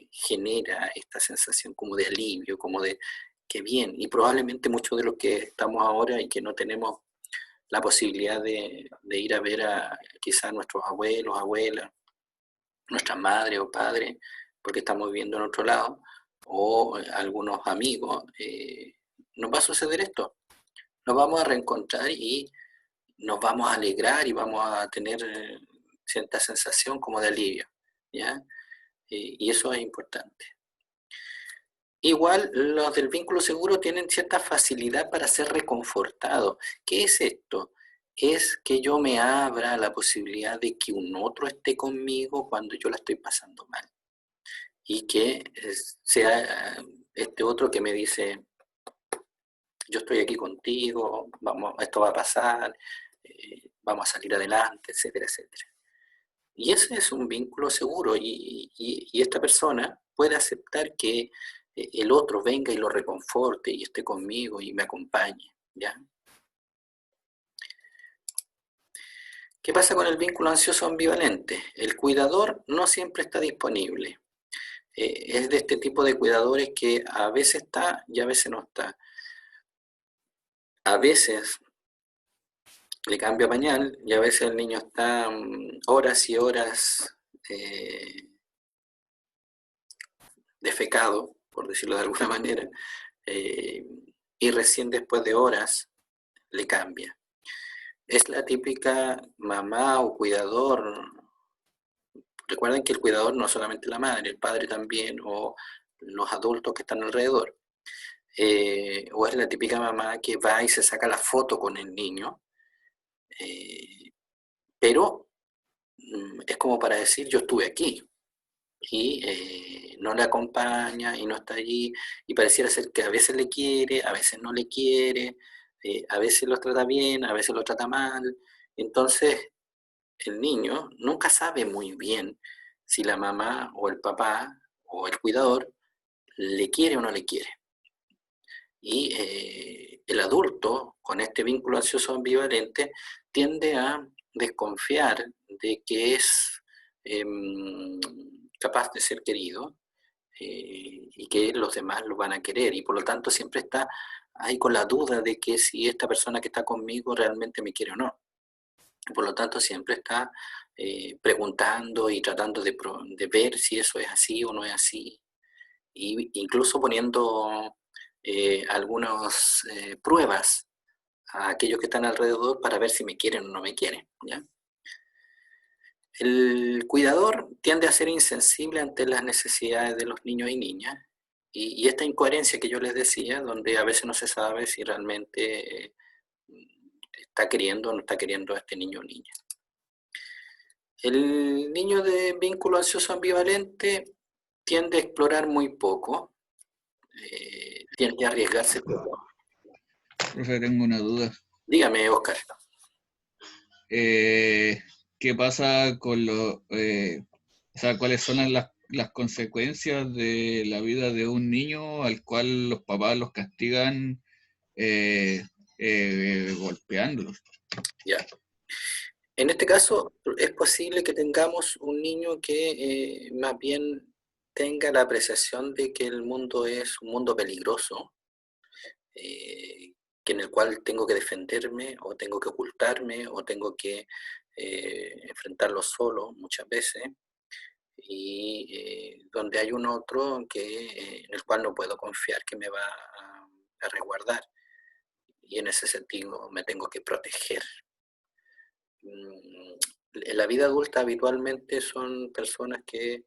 genera esta sensación como de alivio, como de que bien, y probablemente muchos de los que estamos ahora y que no tenemos la posibilidad de ir a ver a quizás nuestros abuelos, abuelas, nuestras madres o padres, porque estamos viviendo en otro lado, o algunos amigos, nos va a suceder esto. Nos vamos a reencontrar y nos vamos a alegrar y vamos a tener cierta sensación como de alivio, ¿ya? Y eso es importante. Igual, los del vínculo seguro tienen cierta facilidad para ser reconfortados. ¿Qué es esto? Es que yo me abra a la posibilidad de que un otro esté conmigo cuando yo la estoy pasando mal. Y que sea este otro que me dice, yo estoy aquí contigo, vamos, esto va a pasar, vamos a salir adelante, etcétera, etcétera. Y ese es un vínculo seguro y esta persona puede aceptar que el otro venga y lo reconforte y esté conmigo y me acompañe, ¿ya? ¿Qué pasa con el vínculo ansioso ambivalente? El cuidador no siempre está disponible. Es de este tipo de cuidadores que a veces está y a veces no está. A veces le cambia pañal y a veces el niño está horas y horas defecado, por decirlo de alguna manera, y recién después de horas le cambia. Es la típica mamá o cuidador. Recuerden que el cuidador no es solamente la madre, el padre también, o los adultos que están alrededor. O es la típica mamá que va y se saca la foto con el niño, pero es como para decir, yo estuve aquí, y no le acompaña y no está allí, y pareciera ser que a veces le quiere, a veces no le quiere, a veces lo trata bien, a veces lo trata mal. Entonces el niño nunca sabe muy bien si la mamá o el papá o el cuidador le quiere o no le quiere. Y el adulto, con este vínculo ansioso ambivalente, tiende a desconfiar de que es capaz de ser querido y que los demás lo van a querer. Y por lo tanto siempre está ahí con la duda de que si esta persona que está conmigo realmente me quiere o no. Por lo tanto siempre está preguntando y tratando de ver si eso es así o no es así. Y incluso poniendo algunas pruebas a aquellos que están alrededor para ver si me quieren o no me quieren, ¿ya? El cuidador tiende a ser insensible ante las necesidades de los niños y niñas, y esta incoherencia que yo les decía, donde a veces no se sabe si realmente está queriendo o no está queriendo a este niño o niña. El niño de vínculo ansioso ambivalente tiende a explorar muy poco, tiende a arriesgarse poco. Profe, tengo una duda. Dígame, Oscar. ¿Qué pasa con los... o sea, cuáles son las consecuencias de la vida de un niño al cual los papás los castigan golpeándolos? Ya. En este caso, es posible que tengamos un niño que más bien tenga la apreciación de que el mundo es un mundo peligroso, que en el cual tengo que defenderme, o tengo que ocultarme, o tengo que enfrentarlo solo muchas veces, y donde hay un otro en el cual no puedo confiar, que me va a resguardar, y en ese sentido me tengo que proteger. En la vida adulta habitualmente son personas que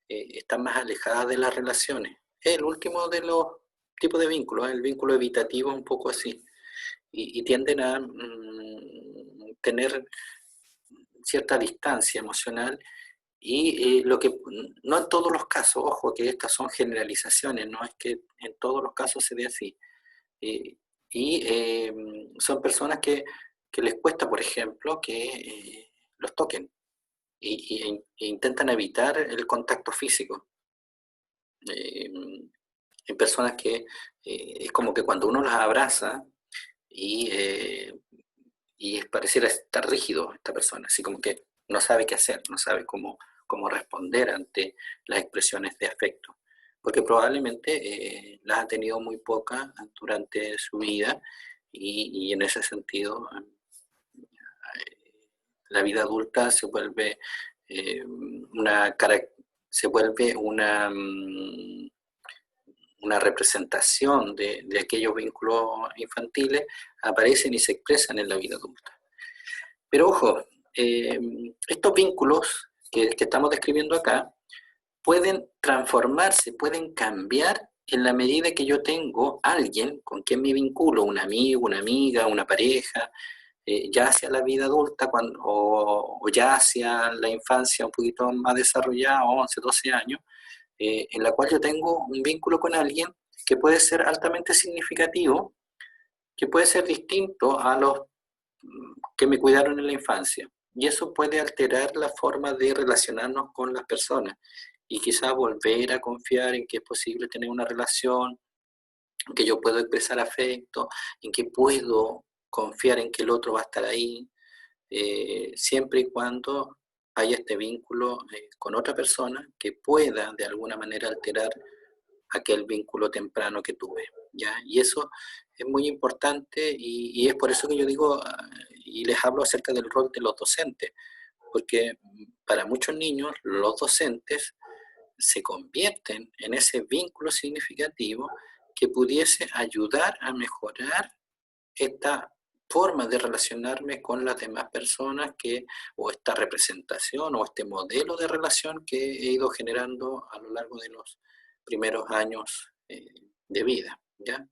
están más alejadas de las relaciones. Es el último de los tipos de vínculos, el vínculo evitativo, un poco así, y tienden a tener cierta distancia emocional, y lo que no en todos los casos, ojo que estas son generalizaciones, no es que en todos los casos se dé así, y son personas que les cuesta, por ejemplo, que los toquen e intentan evitar el contacto físico. Hay personas que es como que cuando uno las abraza y pareciera estar rígido esta persona, así como que no sabe qué hacer, no sabe cómo responder ante las expresiones de afecto, porque probablemente las ha tenido muy pocas durante su vida y en ese sentido la vida adulta se vuelve una representación de aquellos vínculos infantiles, aparecen y se expresan en la vida adulta. Pero ojo, estos vínculos que estamos describiendo acá pueden transformarse, pueden cambiar en la medida que yo tengo alguien con quien me vinculo, un amigo, una amiga, una pareja, ya hacia la vida adulta o ya hacia la infancia un poquito más desarrollada, 11, 12 años, en la cual yo tengo un vínculo con alguien que puede ser altamente significativo, que puede ser distinto a los que me cuidaron en la infancia. Y eso puede alterar la forma de relacionarnos con las personas y quizás volver a confiar en que es posible tener una relación, en que yo puedo expresar afecto, en que puedo confiar en que el otro va a estar ahí, siempre y cuando haya este vínculo con otra persona que pueda de alguna manera alterar aquel vínculo temprano que tuve, ¿ya? Y eso es muy importante y es por eso que yo digo y les hablo acerca del rol de los docentes, porque para muchos niños los docentes se convierten en ese vínculo significativo que pudiese ayudar a mejorar esta forma de relacionarme con las demás personas o esta representación o este modelo de relación que he ido generando a lo largo de los primeros años de vida, ¿ya?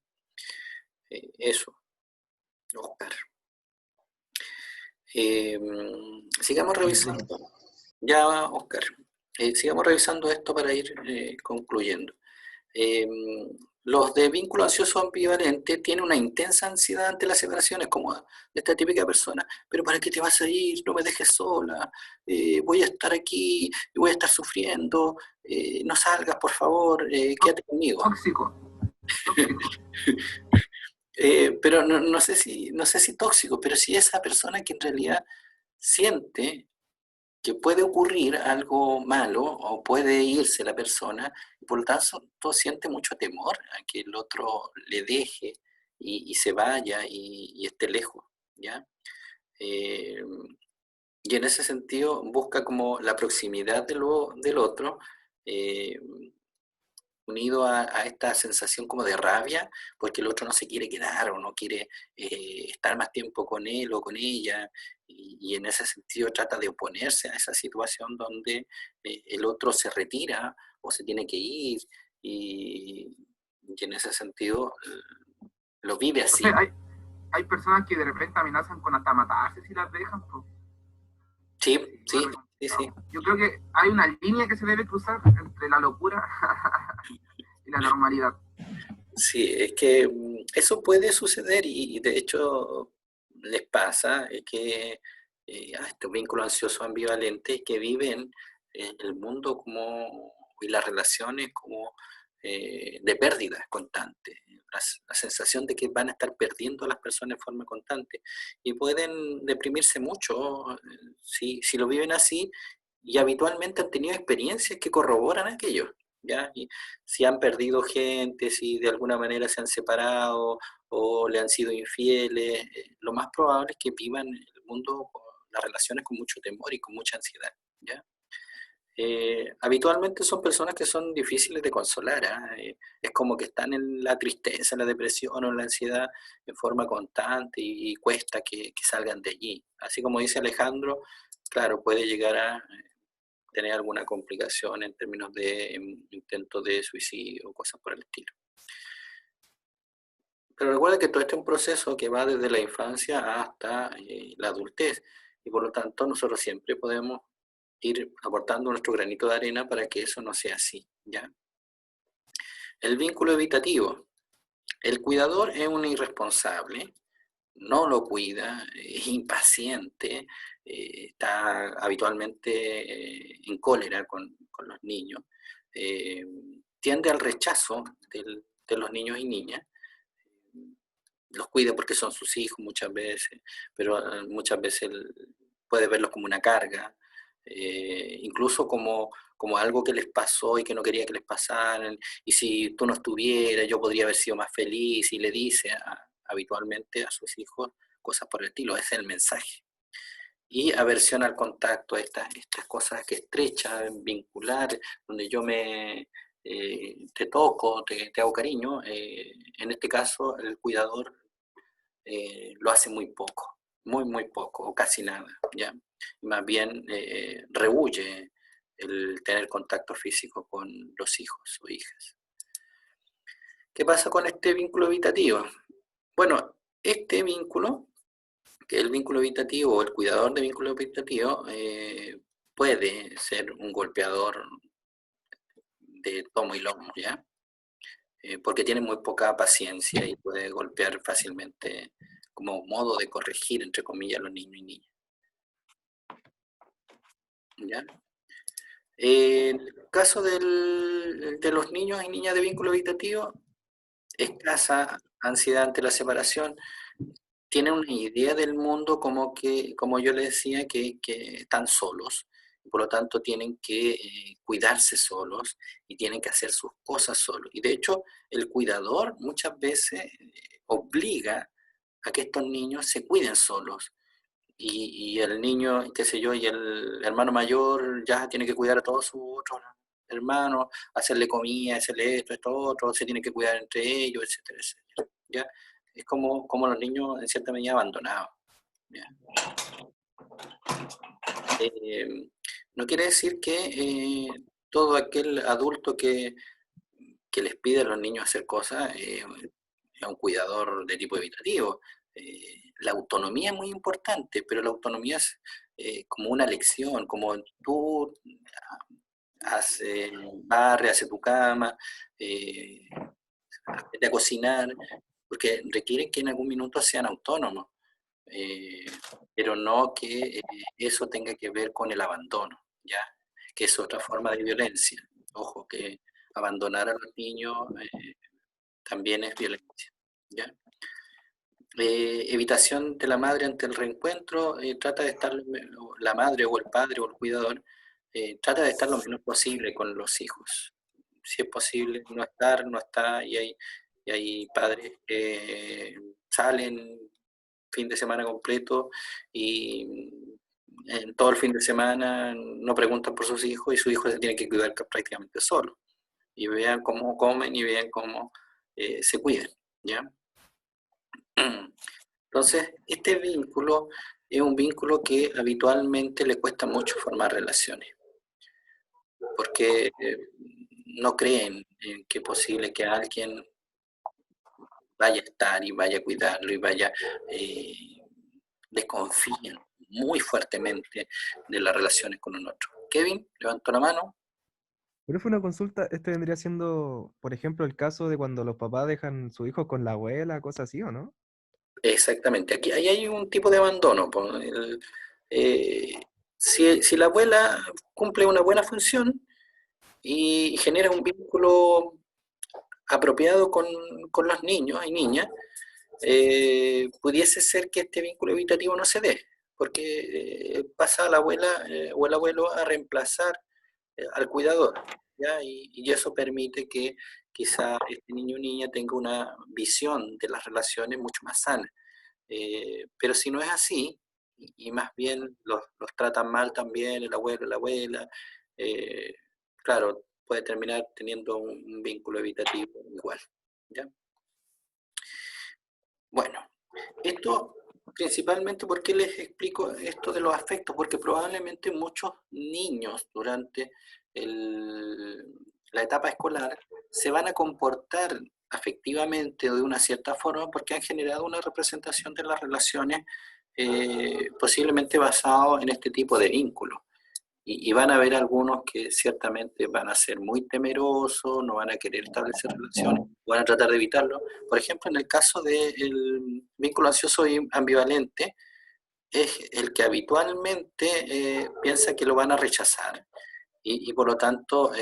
Eso, Oscar. Sigamos revisando. Ya, Oscar. Sigamos revisando esto para ir concluyendo. Los de vínculo ansioso ambivalente tienen una intensa ansiedad ante las separaciones, como de esta típica persona. Pero ¿para qué te vas a ir? No me dejes sola. Voy a estar aquí, voy a estar sufriendo. No salgas, por favor. Quédate conmigo. Tóxico. Pero no sé si tóxico, pero si esa persona que en realidad siente que puede ocurrir algo malo o puede irse la persona, y por lo tanto siente mucho temor a que el otro le deje y se vaya y esté lejos, ¿ya? Y en ese sentido busca como la proximidad del otro, unido a esta sensación como de rabia, porque el otro no se quiere quedar o no quiere estar más tiempo con él o con ella, y en ese sentido trata de oponerse a esa situación donde el otro se retira o se tiene que ir, y en ese sentido lo vive así. O sea, hay personas que de repente amenazan con hasta matarse si las dejan. Pues. Sí. Yo creo que hay una línea que se debe cruzar entre la locura y la normalidad. Sí, es que eso puede suceder y de hecho les pasa que a este vínculo ansioso ambivalente que viven el mundo y las relaciones como de pérdidas constantes, la sensación de que van a estar perdiendo a las personas en forma constante y pueden deprimirse mucho si lo viven así y habitualmente han tenido experiencias que corroboran aquello, ¿ya? Y si han perdido gente, si de alguna manera se han separado o le han sido infieles, lo más probable es que vivan el mundo, las relaciones con mucho temor y con mucha ansiedad, ¿ya? Habitualmente son personas que son difíciles de consolar, es como que están en la tristeza, en la depresión o en la ansiedad en forma constante y cuesta que salgan de allí. Así como dice Alejandro, claro, puede llegar a tener alguna complicación en términos de intento de suicidio o cosas por el estilo. Pero recuerda que todo este es un proceso que va desde la infancia hasta la adultez y por lo tanto nosotros siempre podemos ir aportando nuestro granito de arena para que eso no sea así, ¿ya? El vínculo evitativo. El cuidador es un irresponsable, no lo cuida, es impaciente, está habitualmente en cólera con los niños, tiende al rechazo de los niños y niñas, los cuida porque son sus hijos muchas veces, pero muchas veces puede verlos como una carga, incluso como algo que les pasó y que no quería que les pasaran, y si tú no estuvieras yo podría haber sido más feliz, y le dice habitualmente a sus hijos cosas por el estilo, ese es el mensaje. Y aversión al contacto, estas cosas que estrechan, vincular, donde yo te toco, te hago cariño, en este caso el cuidador lo hace muy poco, muy poco, o casi nada, ¿ya? Más bien rehúye el tener contacto físico con los hijos o hijas. ¿Qué pasa con este vínculo evitativo? Bueno, este vínculo, que es el vínculo evitativo o el cuidador de vínculo evitativo, puede ser un golpeador de tomo y lomo, ¿ya? Porque tiene muy poca paciencia y puede golpear fácilmente como modo de corregir, entre comillas, a los niños y niñas. ¿Ya? En el caso de los niños y niñas de vínculo evitativo, escasa ansiedad ante la separación, tienen una idea del mundo como yo les decía, que están solos, y por lo tanto tienen que cuidarse solos y tienen que hacer sus cosas solos. Y de hecho, el cuidador muchas veces obliga a que estos niños se cuiden solos. Y el niño, qué sé yo, y el hermano mayor ya tiene que cuidar a todos sus otros hermanos, hacerle comida, hacerle esto, otro, se tiene que cuidar entre ellos, etcétera, etcétera. ¿Ya? Es como los niños en cierta medida abandonados. ¿Ya? No quiere decir que todo aquel adulto que les pide a los niños hacer cosas es un cuidador de tipo evitativo. La autonomía es muy importante, pero la autonomía es como una lección, como tú barre, hace tu cama, aprende a cocinar, porque requieren que en algún minuto sean autónomos, pero no que eso tenga que ver con el abandono, ¿ya? Que es otra forma de violencia. Ojo, que abandonar a los niños también es violencia, ¿ya? Evitación de la madre ante el reencuentro, trata de estar, la madre o el padre o el cuidador, trata de estar lo menos posible con los hijos. Si es posible no estar, no está, y hay padres que salen fin de semana completo y en todo el fin de semana no preguntan por sus hijos y sus hijos se tienen que cuidar prácticamente solos. Y vean cómo comen y vean cómo se cuidan, ¿ya? Entonces, este vínculo es un vínculo que habitualmente le cuesta mucho formar relaciones, porque no creen en que es posible que alguien vaya a estar y vaya a cuidarlo y vaya, desconfían muy fuertemente de las relaciones con un otro. Kevin, levantó la mano. Pero fue una consulta, este vendría siendo, por ejemplo, el caso de cuando los papás dejan su hijo con la abuela, cosas así, ¿o no? Exactamente, ahí hay un tipo de abandono. Si la abuela cumple una buena función y genera un vínculo apropiado con los niños y niñas, pudiese ser que este vínculo evitativo no se dé, porque pasa a la abuela o el abuelo a reemplazar al cuidador, ¿ya? Y eso permite que quizá este niño o niña tenga una visión de las relaciones mucho más sana. Pero si no es así, y más bien los tratan mal también el abuelo, la abuela, claro, puede terminar teniendo un vínculo evitativo igual, ¿ya? Bueno, esto principalmente, ¿por qué les explico esto de los afectos? Porque probablemente muchos niños durante la etapa escolar se van a comportar afectivamente o de una cierta forma porque han generado una representación de las relaciones posiblemente basado en este tipo de vínculos. Y van a haber algunos que ciertamente van a ser muy temerosos, no van a querer establecer relaciones, van a tratar de evitarlo. Por ejemplo, en el caso del vínculo ansioso y ambivalente, es el que habitualmente piensa que lo van a rechazar y por lo tanto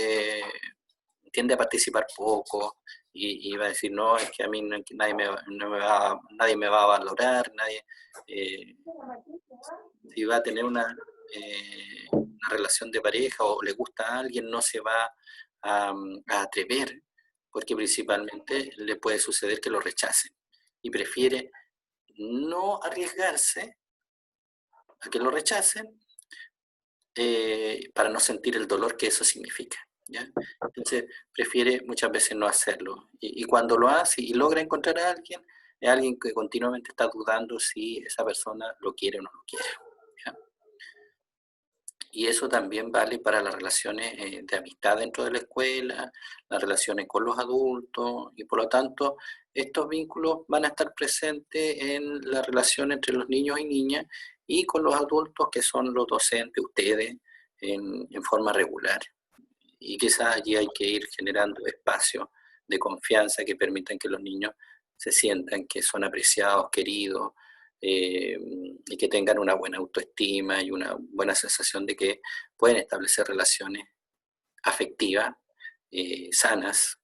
tiende a participar poco y va a decir, no, es que a mí nadie me va a valorar, si va a tener una relación de pareja o le gusta a alguien, no se va a atrever, porque principalmente le puede suceder que lo rechacen y prefiere no arriesgarse a que lo rechacen para no sentir el dolor que eso significa, ¿ya? Entonces prefiere muchas veces no hacerlo y cuando lo hace y logra encontrar a alguien, es alguien que continuamente está dudando si esa persona lo quiere o no lo quiere, ¿ya? Y eso también vale para las relaciones de amistad dentro de la escuela, las relaciones con los adultos, y por lo tanto estos vínculos van a estar presentes en la relación entre los niños y niñas y con los adultos que son los docentes, ustedes, en forma regular. Y quizás allí hay que ir generando espacios de confianza que permitan que los niños se sientan que son apreciados, queridos, y que tengan una buena autoestima y una buena sensación de que pueden establecer relaciones afectivas, sanas,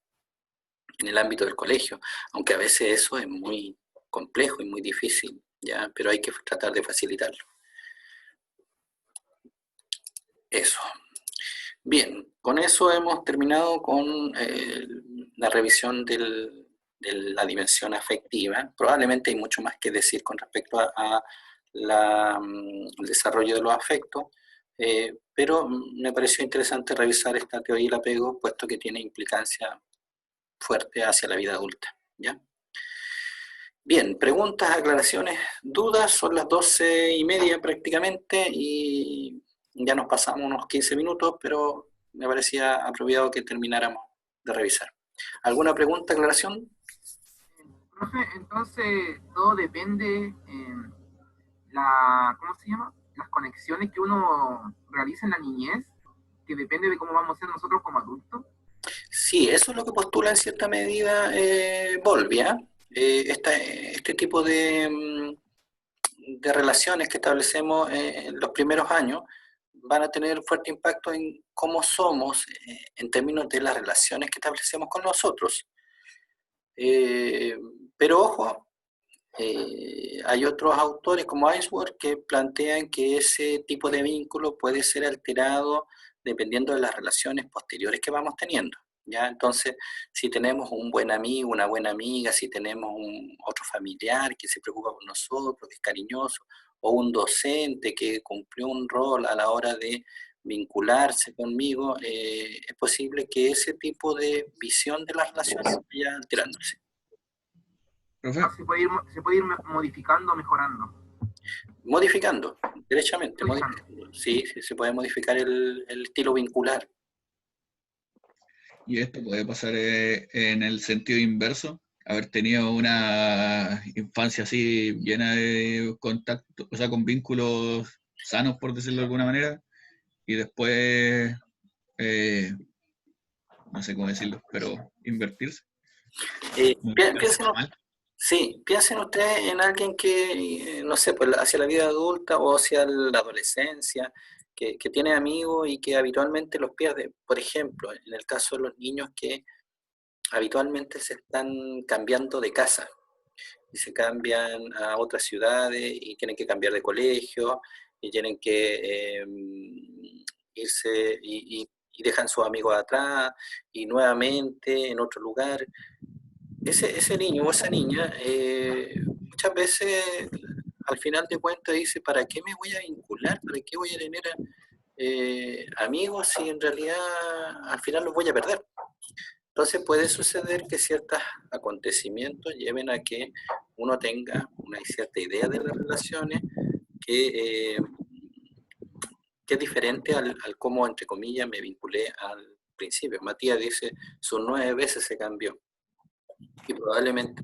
en el ámbito del colegio, aunque a veces eso es muy complejo y muy difícil, ¿ya? Pero hay que tratar de facilitarlo. Eso. Bien, con eso hemos terminado con la revisión de la dimensión afectiva. Probablemente hay mucho más que decir con respecto a el desarrollo de los afectos, pero me pareció interesante revisar esta teoría del apego, puesto que tiene implicancia fuerte hacia la vida adulta, ¿ya? Bien, preguntas, aclaraciones, dudas, son las 12:30 prácticamente y ya nos pasamos unos 15 minutos, pero me parecía apropiado que termináramos de revisar. ¿Alguna pregunta, aclaración? Profe, entonces todo depende, ¿cómo se llama? Las conexiones que uno realiza en la niñez, que depende de cómo vamos a ser nosotros como adultos. Sí, eso es lo que postula en cierta medida Bowlby, ¿eh? Este tipo de relaciones que establecemos en los primeros años van a tener fuerte impacto en cómo somos en términos de las relaciones que establecemos con nosotros. Pero ojo, hay otros autores como Ainsworth que plantean que ese tipo de vínculo puede ser alterado dependiendo de las relaciones posteriores que vamos teniendo, ¿ya? Entonces, si tenemos un buen amigo, una buena amiga, si tenemos otro familiar que se preocupa por nosotros, que es cariñoso, o un docente que cumplió un rol a la hora de vincularse conmigo, es posible que ese tipo de visión de las relaciones vaya alterándose. ¿Profe? Se puede ir modificando, mejorando. Modificando, derechamente. Modificando. Sí, se puede modificar el estilo vincular. ¿Y esto puede pasar en el sentido inverso? Haber tenido una infancia así llena de contacto, o sea, con vínculos sanos, por decirlo de alguna manera, y después, no sé cómo decirlo, pero invertirse. Piensen ustedes en alguien que, no sé, pues hacia la vida adulta o hacia la adolescencia, que tiene amigos y que habitualmente los pierde. Por ejemplo, en el caso de los niños que habitualmente se están cambiando de casa y se cambian a otras ciudades y tienen que cambiar de colegio y tienen que irse y dejan sus amigos atrás y nuevamente en otro lugar. Ese niño o esa niña muchas veces al final de cuentas dice, ¿para qué me voy a vincular? ¿Para qué voy a tener amigos si en realidad al final los voy a perder? Entonces puede suceder que ciertos acontecimientos lleven a que uno tenga una cierta idea de las relaciones que es diferente al cómo, entre comillas, me vinculé al principio. Matías dice, sus 9 veces se cambió. Y probablemente,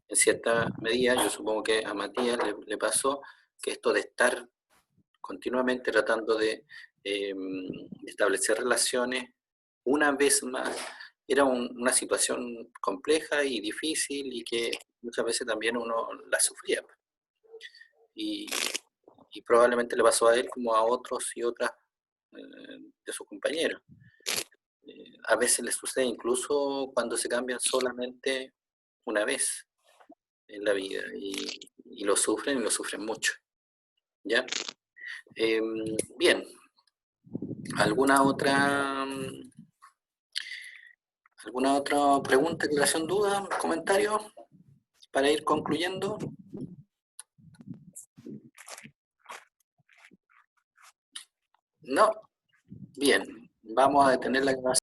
en cierta medida, yo supongo que a Matías le pasó que esto de estar continuamente tratando de establecer relaciones, una vez más, era una situación compleja y difícil y que muchas veces también uno la sufría. Y probablemente le pasó a él como a otros y otras de sus compañeros. A veces les sucede incluso cuando se cambian solamente una vez en la vida y lo sufren mucho. ¿Ya? Bien. ¿Alguna otra pregunta, aclaración, duda, comentario para ir concluyendo? ¿No? Bien, vamos a detener la grabación.